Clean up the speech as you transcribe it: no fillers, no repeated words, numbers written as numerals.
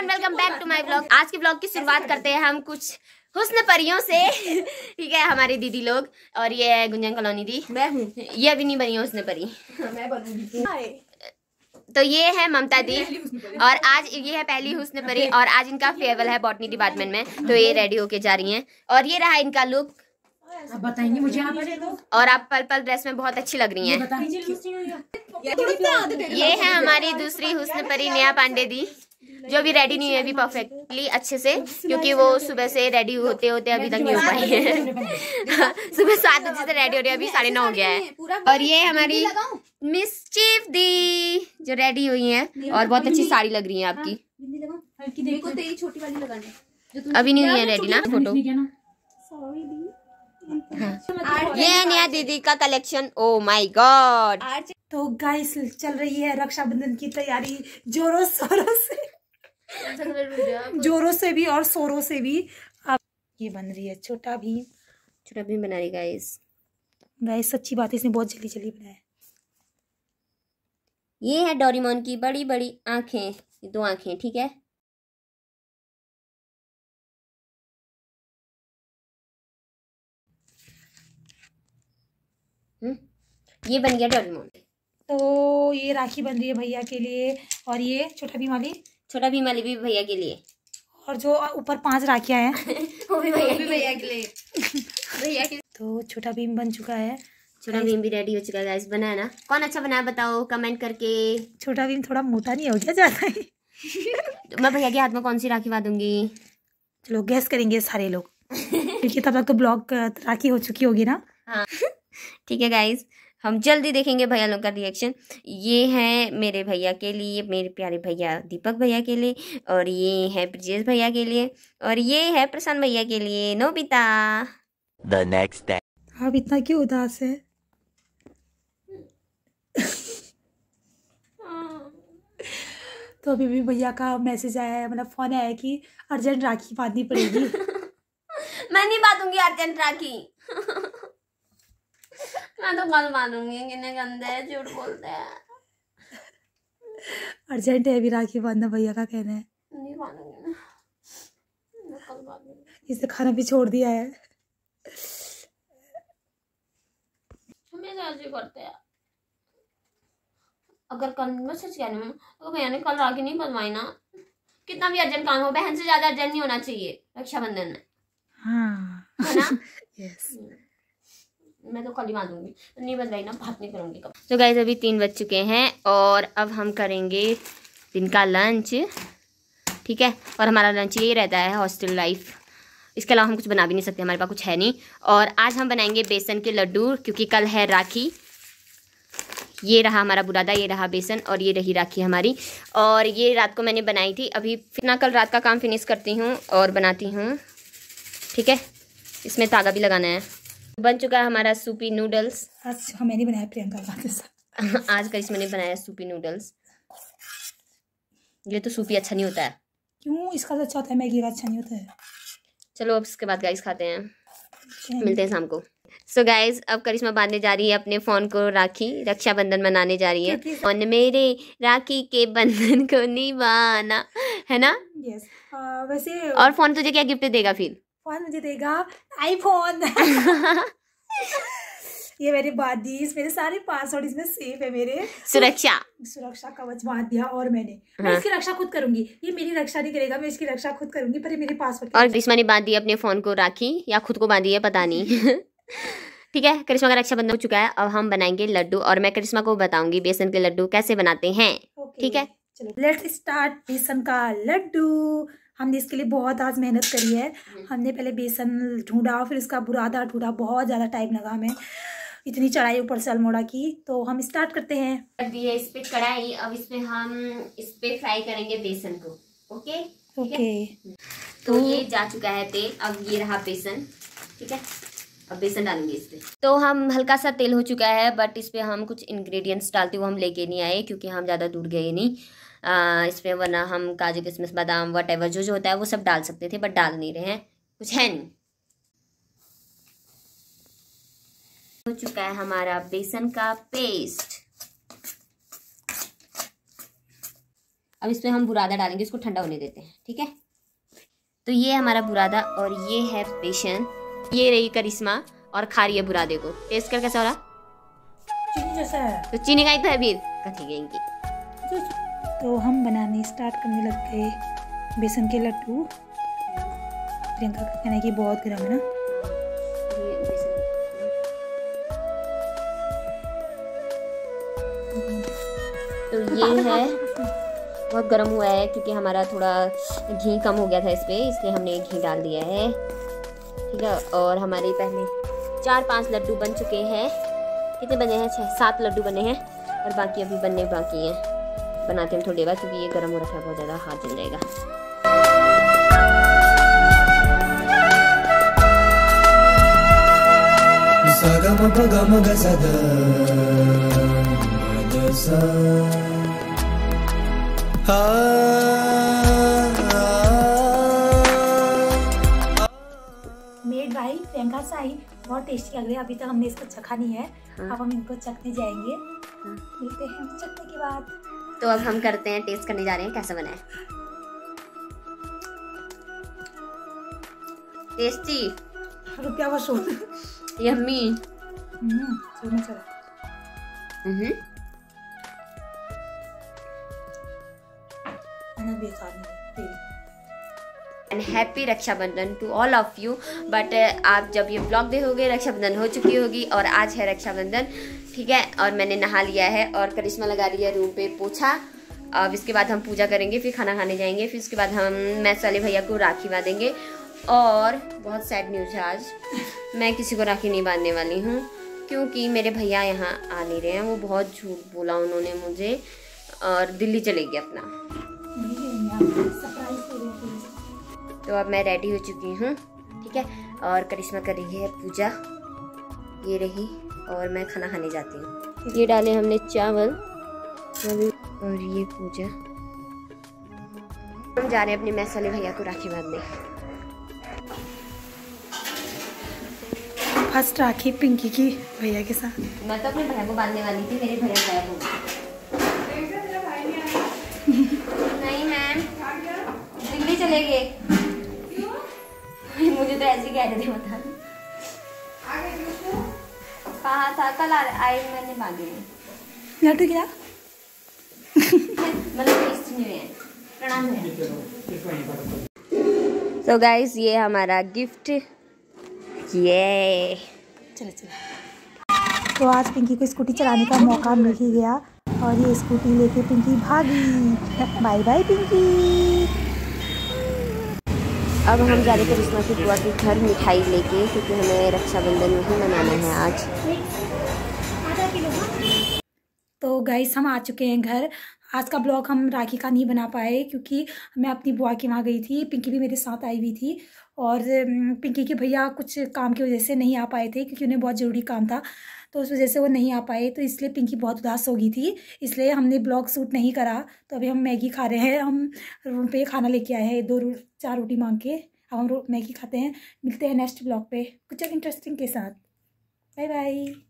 Everyone, welcome back to my blog. आज के blog की शुरुआत करते हैं हम कुछ हुस्न परियों से। ठीक है, हमारी दीदी लोग, और ये है गुंजन कॉलोनी दी। मैं हूँ, ये अभी नहीं बनी है हुस्न परी। मैं बनूंगी। तो ये है ममता दी, और आज ये है पहली हुस्न परी, और आज इनका फेयरवेल है बॉटनी डिपार्टमेंट में, तो ये रेडी होके जा रही हैं। और ये रहा इनका लुक, अब बताएंगे मुझे आप। और आप पर्पल ड्रेस में बहुत अच्छी लग रही हैं। ये है हमारी दूसरी हुस्न परी नेहा पांडे दी, जो अभी रेडी नहीं है अभी परफेक्टली अच्छे से, क्योंकि वो सुबह से रेडी होते होते अभी तक नहीं हो पाई है। सुबह 7 बजे से रेडी हो रही है, अभी 9:30 हो गया है। और ये हमारी मिस्चीफ दी जो रेडी हुई हैं, और बहुत अच्छी साड़ी लग रही है आपकी। अभी नहीं हुई है रेडी ना फोटो। ये है नेहा दीदी का कलेक्शन। Oh my God. तो गाइस चल रही है रक्षाबंधन की तैयारी जोरों शोरों से, जोरों से भी और शोरों से भी। अब ये बन रही है छोटा भीम। छोटा भीम बना रही गाइस। गाइस सच्ची बात है, इसने बहुत जल्दी जल्दी बनाया है। ये है डोरेमोन की बड़ी बड़ी आंखें, 2 आंखें। ठीक है, ये बन गया डोरेमोन। तो ये राखी बन रही है भैया के लिए, और ये छोटा भीम वाली भी भैया के लिए, और जो ऊपर 5 राखियां हैं वो भी भैया के लिए। भैया के। तो छोटा भीम बन चुका है। छोटा भीम भी रेडी हो चुका है गाइस। बनाया ना? कौन अच्छा बनाया बताओ कमेंट करके। छोटा भीम थोड़ा मोटा नहीं हो गया ज्यादा ही? तो मैं भैया के हाथ में कौन सी राखी बांधूंगी? चलो गैस करेंगे सारे लोग, क्योंकि तब तक तो ब्लॉग राखी हो चुकी होगी ना। हाँ ठीक है गाइस, हम जल्दी देखेंगे भैया लोग का रिएक्शन। ये है मेरे भैया के लिए, मेरे प्यारे भैया दीपक भैया के लिए, और ये है ब्रिजेश भैया के लिए, और ये है प्रशांत भैया के लिए नोबिता। The next day. आप इतना क्यों उदास है? तो अभी भी भैया का मैसेज आया है, मतलब फोन आया है कि अर्जेंट राखी बांधनी पड़ेगी। मैं नहीं बांधूंगी अर्जेंट राखी। मैं तो कल बांधूंगी। कितने गंदे झूठ बोलते हैं। अर्जेंट है अभी राखी बांधना, भैया का कहना है। नहीं बांधूंगी मैं कल बांधूंगी। इसने खाना भी छोड़ दिया है। हमेशा ऐसे करते हैं। अगर कल मैं सच कह रही हूँ, अगर भैया ने कल राखी नहीं बंधवाई ना, कितना भी अर्जेंट काम हो, बहन से ज्यादा अर्जेंट नहीं होना चाहिए रक्षाबंधन में। हाँ है ना? यस। मैं तो कल ही बांधूंगी, तो नहीं बंधवाई ना बात नहीं करूंगी कब। तो गाइस अभी 3 बज चुके हैं, और अब हम करेंगे दिन का लंच। ठीक है, और हमारा लंच ये रहता है हॉस्टल लाइफ। इसके अलावा हम कुछ बना भी नहीं सकते, हमारे पास कुछ है नहीं। और आज हम बनाएंगे बेसन के लड्डू, क्योंकि कल है राखी। ये रहा हमारा बुरादा, ये रहा बेसन, और ये रही राखी हमारी। और ये रात को मैंने बनाई थी। अभी फिर कल रात का काम फिनिश करती हूँ और बनाती हूँ। ठीक है, इसमें धागा भी लगाना है। बन चुका है हमारा सूपी नूडल्स। आज मैंने बनाया प्रियंका। आज करिश्मा ने बनाया सूपी नूडल्स। ये तो सूपी अच्छा नहीं होता है। क्यों? इसका तो अच्छा होता है, मैगी का अच्छा नहीं होता है। चलो अब इसके बाद गाइस खाते हैं, मिलते हैं शाम को। सो गाइस अब करिश्मा बांधने जा रही है अपने फोन को राखी, रक्षाबंधन मनाने जा रही है। फोन मेरे राखी के बंधन को निभाना, है ना? यस। वैसे और फोन तुझे क्या गिफ्ट देगा फिर? फोन मुझे देगा आईफोन। ये मेरी बात दी, मेरे सारे पासवर्ड इसमें सेफ है। मेरे सुरक्षा कवच बांध दिया, और मैं इसकी रक्षा खुद करूंगी। ये मेरी रक्षा नहीं करेगा, मैं इसकी रक्षा खुद करूंगी, पर ये मेरे पासवर्ड। और करिश्मा ने बांध दी अपने फोन को राखी, या खुद को बांधी है पता नहीं। ठीक है, करिश्मा का रक्षाबंधन हो चुका है। अब हम बनाएंगे लड्डू, और मैं करिश्मा को बताऊंगी बेसन के लड्डू कैसे बनाते हैं। ठीक है, चलो लेट्स स्टार्ट बेसन का लड्डू। हमने इसके लिए बहुत आज मेहनत करी है। हमने पहले बेसन ढूंढा, फिर इसका बुरादा ढूंढा, बहुत ज़्यादा टाइम लगा हमें, इतनी चढ़ाई ऊपर से अल्मोड़ा की। तो हम स्टार्ट करते हैं। कर दी है इस पे कढ़ाई। अब इसमें हम इस पे फ्राई करेंगे बेसन को। Okay okay. तो ये जा चुका है तेल, अब ये रहा बेसन। ठीक है, अब बेसन डालेंगे इस पे। तो हम हल्का सा तेल हो चुका है, बट इस पे हम कुछ इंग्रेडिएंट्स डालते हुए हम लेके नहीं आए, क्योंकि हम ज़्यादा दूर गए नहीं। इस पे वरना हम काजू किशमिश बादाम वट जो होता है वो सब डाल सकते थे, बट डाल नहीं रहे हैं, कुछ है नहीं। हो चुका है हमारा बेसन का पेस्ट। अब इसमें हम बुरादा डालेंगे, इसको ठंडा होने देते हैं, ठीक है। तो ये हमारा बुरादा और ये है बेसन, ये रही करिश्मा और खा रही है बुरादे को। टेस्ट कर कैसा हो रहा? चीनी जैसा है। तो चीनी का ही तो है भी कथी गएंगी। तो हम बनाने स्टार्ट करने लग गए बेसन के लड्डू। प्रियंका का कहना है कि बहुत गर्म है ना। तो ये है बहुत गर्म हुआ है क्योंकि हमारा थोड़ा घी कम हो गया था इस पर, इसलिए हमने घी डाल दिया है, ठीक है। और हमारे पहले 4-5 लड्डू बन चुके हैं। कितने बने हैं? 6-7 लड्डू बने हैं और बाकी अभी बनने बाकी हैं। बनाते हैं थोड़ी देर बाद क्योंकि ये गर्म हो रखा है बहुत ज़्यादा, हाथ जल जाएगा। मेड भाई प्रियंका साई बहुत टेस्टी लग रही है। अभी तक हमने इसको चखा नहीं है। अब हम इनको चखने जाएंगे। मिलते हैं चखने के बाद। तो अब हम करते हैं, टेस्ट करने जा रहे हैं कैसा बना है। टेस्टी, रुपया वसूल, yummy. And happy Rakshabandhan to all of you. But आप जब ये ब्लॉग देखोगे रक्षाबंधन हो चुकी होगी और आज है रक्षाबंधन, ठीक है। और मैंने नहा लिया है और करिश्मा लगा रही है रूम पे पोछा। अब इसके बाद हम पूजा करेंगे, फिर खाना खाने जाएंगे, फिर उसके बाद हम मैथ्स वाले भैया को राखी बांधेंगे। और बहुत सैड न्यूज़ है, आज मैं किसी को राखी नहीं बांधने वाली हूँ क्योंकि मेरे भैया यहाँ आ नहीं रहे हैं। वो बहुत झूठ बोला उन्होंने मुझे और दिल्ली चले गए अपना। तो अब मैं रेडी हो चुकी हूँ, ठीक है। और करिश्मा कर रही है पूजा, ये रही, और मैं खाना खाने जाती हूँ। ये डाले हमने चावल और ये पूजा। हम जा रहे हैं अपने मैथ्स वाले भैया को राखी बांधने। फर्स्ट राखी पिंकी की भैया के साथ। मैं तो अपने भैया को बांधने वाली थी, मेरे भैया गायब हो गए। नहीं मैम, दिल्ली चले गए। मुझे तो ऐसे ही कह रहे थे, बता कहा था कल आए, मैंने बांधे लड्डू गिरा। प्रणाम। तो गाइस ये हमारा गिफ्ट, ये चलो चलो। तो आज पिंकी को स्कूटी चलाने का मौका मिल ही गया और ये स्कूटी लेके पिंकी भागी। Bye bye Pinky. अब हम जा रहे थे करिश्मा की बुआ के घर मिठाई लेके क्योंकि हमें रक्षाबंधन नहीं मनाना है आज। तो गाइस हम आ चुके हैं घर। आज का ब्लॉग हम राखी का नहीं बना पाए क्योंकि मैं अपनी बुआ के वहाँ गई थी। पिंकी भी मेरे साथ आई हुई थी और पिंकी के भैया कुछ काम की वजह से नहीं आ पाए थे क्योंकि उन्हें बहुत ज़रूरी काम था, तो उस वजह से वो नहीं आ पाए। तो इसलिए पिंकी बहुत उदास हो गई थी, इसलिए हमने ब्लॉग शूट नहीं करा। तो अभी हम मैगी खा रहे हैं। हम रूम पे खाना लेके आए हैं, 4 रोटी मांग के। अब हम मैगी खाते हैं। मिलते हैं नेक्स्ट ब्लॉग पे कुछ इंटरेस्टिंग के साथ। Bye bye.